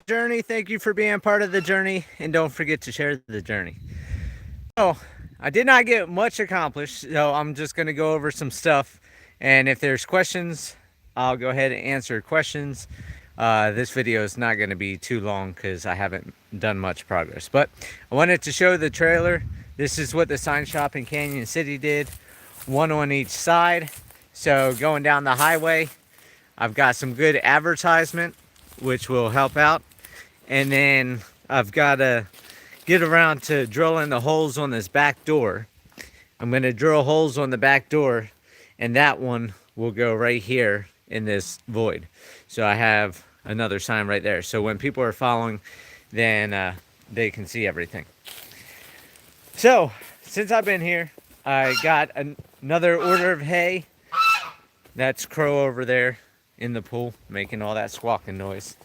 journey. Thank you for being part of the journey, and don't forget to share the journey. So, I did not get much accomplished, so I'm just going to go over some stuff. And if there's questions, I'll go ahead and answer questions. This video is not going to be too long because I haven't done much progress. But I wanted to show the trailer. This is what the sign shop in Canyon City did, one on each side. So, going down the highway, I've got some good advertisement, which will help out. And then I've got to get around to drilling the holes on this back door. I'm going to drill holes on the back door, and that one will go right here in this void. So I have another sign right there. So when people are following, then they can see everything. So since I've been here, I got another order of hay. That's Crow over there in the pool making all that squawking noise.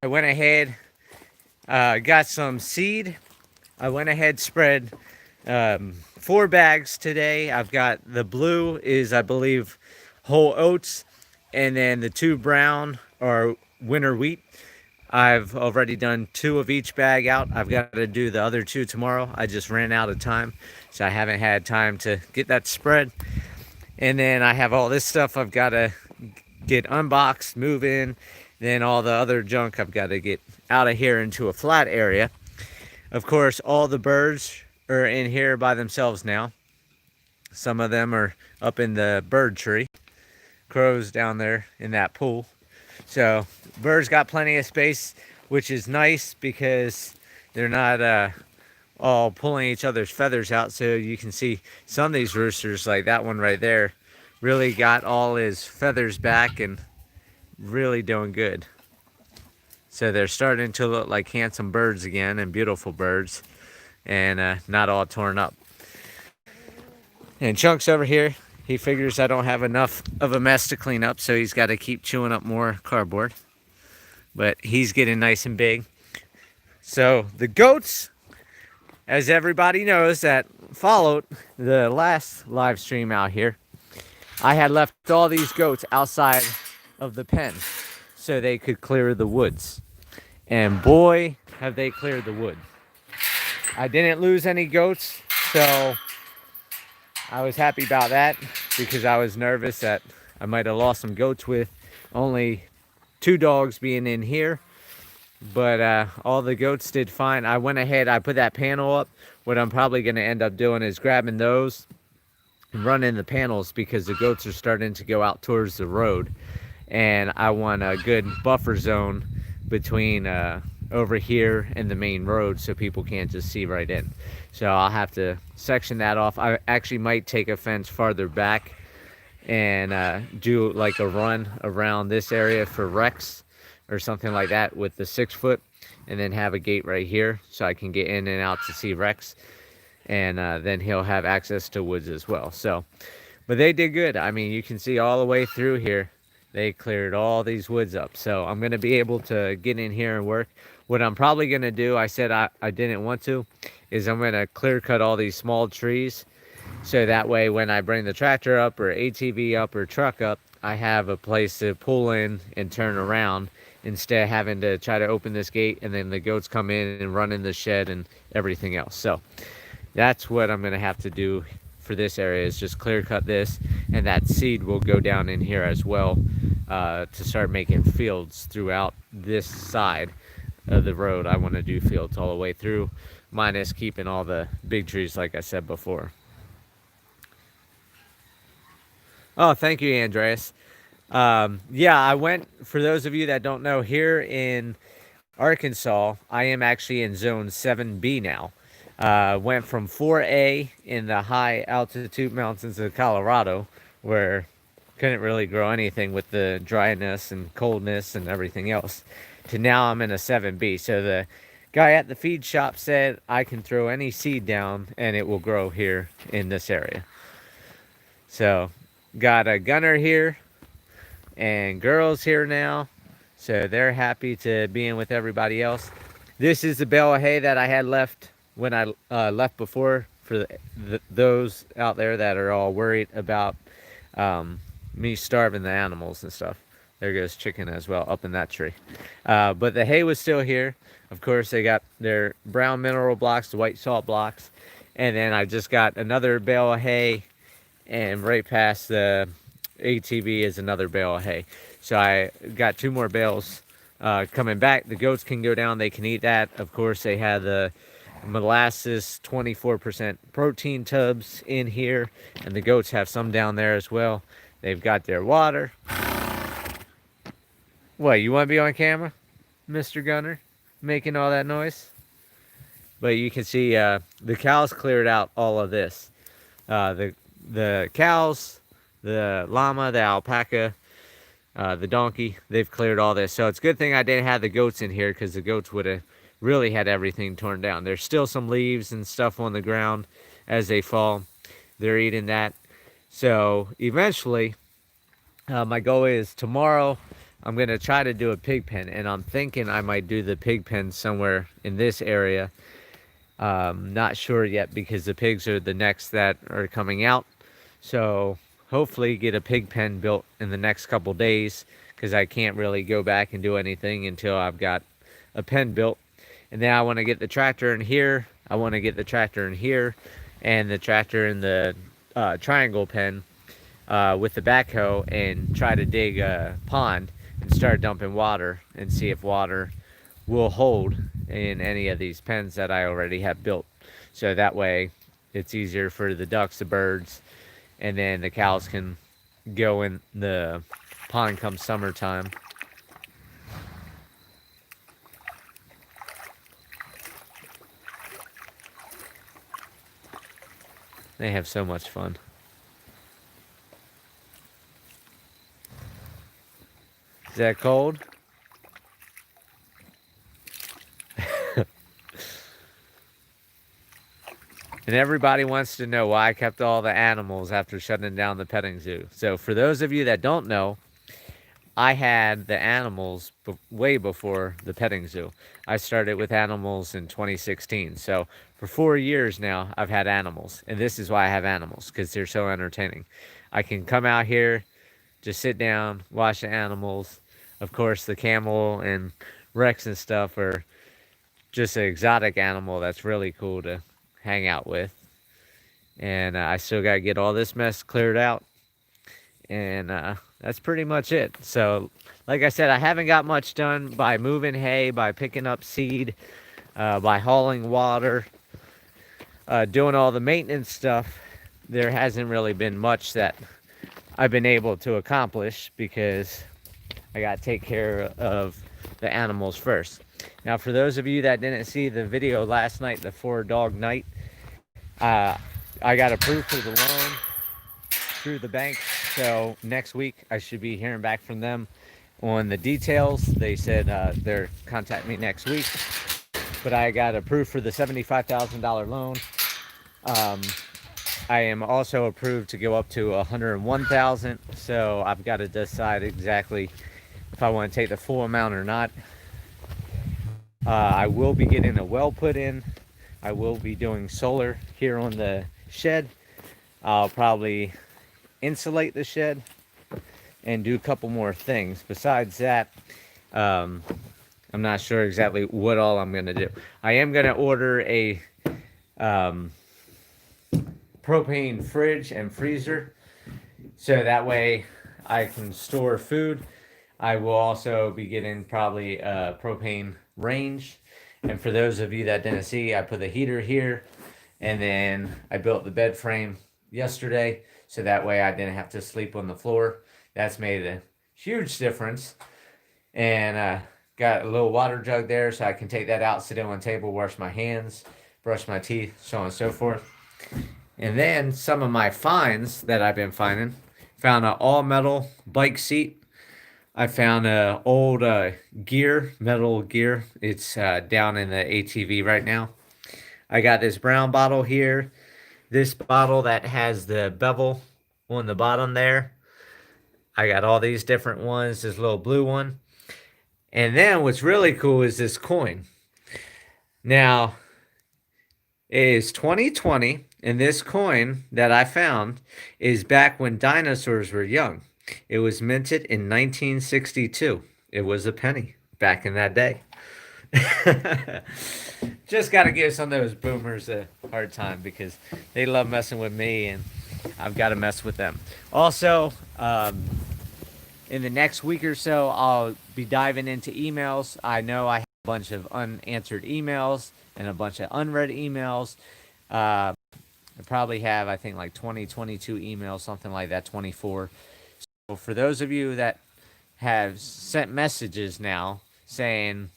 I went ahead, got some seed. I went ahead, spread 4 bags today. I've got the blue is, I believe, whole oats, and then the 2 brown are winter wheat. I've already done 2 of each bag out. I've got to do the other 2 tomorrow. I just ran out of time, so I haven't had time to get that spread. And then I have all this stuff I've got to get unboxed, move in. Then all the other junk I've got to get out of here into a flat area. Of course, all the birds are in here by themselves now. Some of them are up in the bird tree. Crows down there in that pool. So birds got plenty of space, which is nice because they're not all pulling each other's feathers out. So you can see some of these roosters, like that one right there, really got all his feathers back and really doing good. So they're starting to look like handsome birds again and beautiful birds, and not all torn up. And Chunk's over here. He figures I don't have enough of a mess to clean up, so he's got to keep chewing up more cardboard. But he's getting nice and big. So the goats, as everybody knows that followed the last live stream out here, I had left all these goats outside of the pen so they could clear the woods. And boy, have they cleared the wood. I didn't lose any goats, so I was happy about that because I was nervous that I might have lost some goats with only 2 dogs being in here. But all the goats did fine. I went ahead, I put that panel up. What I'm probably going to end up doing is grabbing those and running the panels because the goats are starting to go out towards the road. And I want a good buffer zone between over here and the main road so people can't just see right in. So I'll have to section that off. I actually might take a fence farther back and do like a run around this area for Rex or something like that with the 6-foot, and then have a gate right here so I can get in and out to see Rex, and then he'll have access to woods as well. So, but they did good. I mean, you can see all the way through here. They cleared all these woods up. So I'm going to be able to get in here and work. What I'm probably going to do, I said I didn't want to, is I'm going to clear cut all these small trees. So that way when I bring the tractor up or ATV up or truck up, I have a place to pull in and turn around instead of having to try to open this gate and then the goats come in and run in the shed and everything else. So that's what I'm going to have to do for this area, is just clear cut this, and that seed will go down in here as well to start making fields throughout this side of the road. I want to do fields all the way through, minus keeping all the big trees like I said before. Oh, thank you, Andreas. Yeah, I went, for those of you that don't know, here in Arkansas, I am actually in zone 7B now. Went from 4A in the high altitude mountains of Colorado, where couldn't really grow anything with the dryness and coldness and everything else, to now I'm in a 7B. So the guy at the feed shop said I can throw any seed down and it will grow here in this area. So got a gunner here and girls here now, so they're happy to be in with everybody else. This is the bale of hay that I had left when I left before, for those out there that are all worried about me starving the animals and stuff. There goes chicken as well up in that tree. But the hay was still here. Of course, they got their brown mineral blocks, the white salt blocks. And then I just got another bale of hay, and right past the ATV is another bale of hay. So I got 2 more bales coming back. The goats can go down, they can eat that. Of course, they have the molasses 24% protein tubs in here, and the goats have some down there as well. They've got their water. What, you want to be on camera, Mr. Gunner, making all that noise? But you can see the cows cleared out all of this. The cows, the llama, the alpaca, the donkey, they've cleared all this. So it's a good thing I didn't have the goats in here, because the goats would have really had everything torn down. There's still some leaves and stuff on the ground as they fall. They're eating that. So eventually, my goal is tomorrow I'm going to try to do a pig pen, and I'm thinking I might do the pig pen somewhere in this area. Not sure yet, because the pigs are the next that are coming out. So hopefully get a pig pen built in the next couple days, because I can't really go back and do anything until I've got a pen built. And then I want to get the tractor in here. I want to get the tractor in here, and the tractor in the triangle pen with the backhoe, and try to dig a pond and start dumping water and see if water will hold in any of these pens that I already have built. So that way it's easier for the ducks, the birds, and then the cows can go in the pond come summertime. They have so much fun. Is that cold? And everybody wants to know why I kept all the animals after shutting down the petting zoo. So for those of you that don't know, I had the animals way before the petting zoo. I started with animals in 2016. So for 4 years now, I've had animals. And this is why I have animals, because they're so entertaining. I can come out here, just sit down, watch the animals. Of course, the camel and Rex and stuff are just an exotic animal that's really cool to hang out with. And I still got to get all this mess cleared out. And that's pretty much it. So, like I said, I haven't got much done by moving hay, by picking up seed, by hauling water, doing all the maintenance stuff. There hasn't really been much that I've been able to accomplish, because I got to take care of the animals first. Now, for those of you that didn't see the video last night, the 4-dog night, I got approved for the loan through the bank. So next week I should be hearing back from them on the details. They said they're contact me next week. But I got approved for the $75,000 loan. I am also approved to go up to $101,000. So I've got to decide exactly if I want to take the full amount or not. I will be getting a well put in. I will be doing solar here on the shed. I'll probably insulate the shed and do a couple more things. Besides that, I'm not sure exactly what all I'm going to do. I am going to order a propane fridge and freezer, so that way I can store food. I will also be getting probably a propane range. And for those of you that didn't see, I put the heater here, and then I built the bed frame yesterday, so that way I didn't have to sleep on the floor. That's made a huge difference. And got a little water jug there, so I can take that out, sit down on the table, wash my hands, brush my teeth, so on and so forth. And then some of my finds that I've been finding. Found an all metal bike seat. I found a old metal gear. It's down in the ATV right now. I got this brown bottle here. This bottle that has the bevel on the bottom there. I got all these different ones. This little blue one. And then what's really cool is this coin. Now, it is 2020, and this coin that I found is back when dinosaurs were young. It was minted in 1962. It was a penny back in that day. Just got to give some of those boomers a hard time because they love messing with me and I've got to mess with them. Also, in the next week or so, I'll be diving into emails. I know I have a bunch of unanswered emails and a bunch of unread emails. I probably have, I think, like 20, 22 emails, something like that, 24. So for those of you that have sent messages now saying,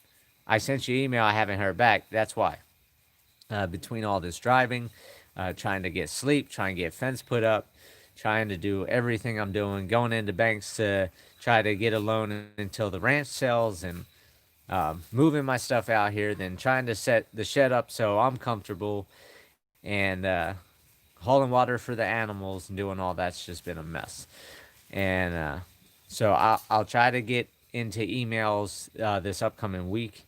I sent you email, I haven't heard back, that's why. Between all this driving, trying to get sleep, trying to get fence put up, trying to do everything I'm doing, going into banks to try to get a loan until the ranch sells, and moving my stuff out here, then trying to set the shed up so I'm comfortable, and hauling water for the animals and doing all that's just been a mess. And so I'll try to get into emails this upcoming week.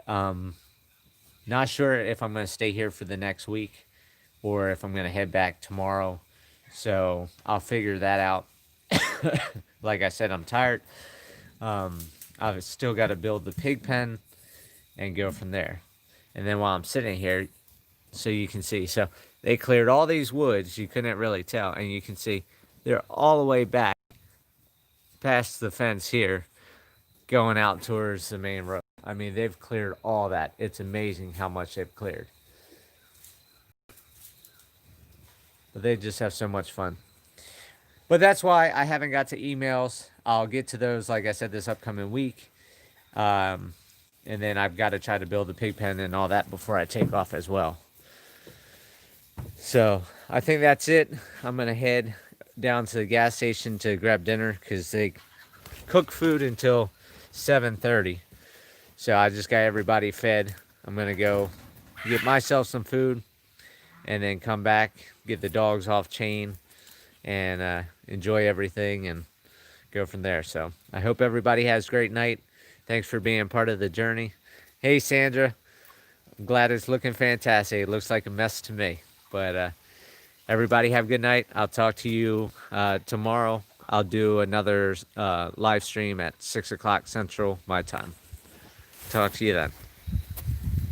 Not sure if I'm going to stay here for the next week or if I'm going to head back tomorrow. So I'll figure that out. Like I said, I'm tired. I've still got to build the pig pen and go from there. And then while I'm sitting here, so you can see, so they cleared all these woods. You couldn't really tell. And you can see they're all the way back past the fence here, going out towards the main road. I mean, they've cleared all that. It's amazing how much they've cleared. But they just have so much fun. But that's why I haven't got to emails. I'll get to those, like I said, this upcoming week. And then I've got to try to build a pig pen and all that before I take off as well. So I think that's it. I'm going to head down to the gas station to grab dinner because they cook food until 7:30. So I just got everybody fed. I'm going to go get myself some food and then come back, get the dogs off chain, and enjoy everything and go from there. So I hope everybody has a great night. Thanks for being part of the journey. Hey, Sandra. I'm glad it's looking fantastic. It looks like a mess to me. But everybody have a good night. I'll talk to you tomorrow. I'll do another live stream at 6 o'clock Central, my time. Talk to you then.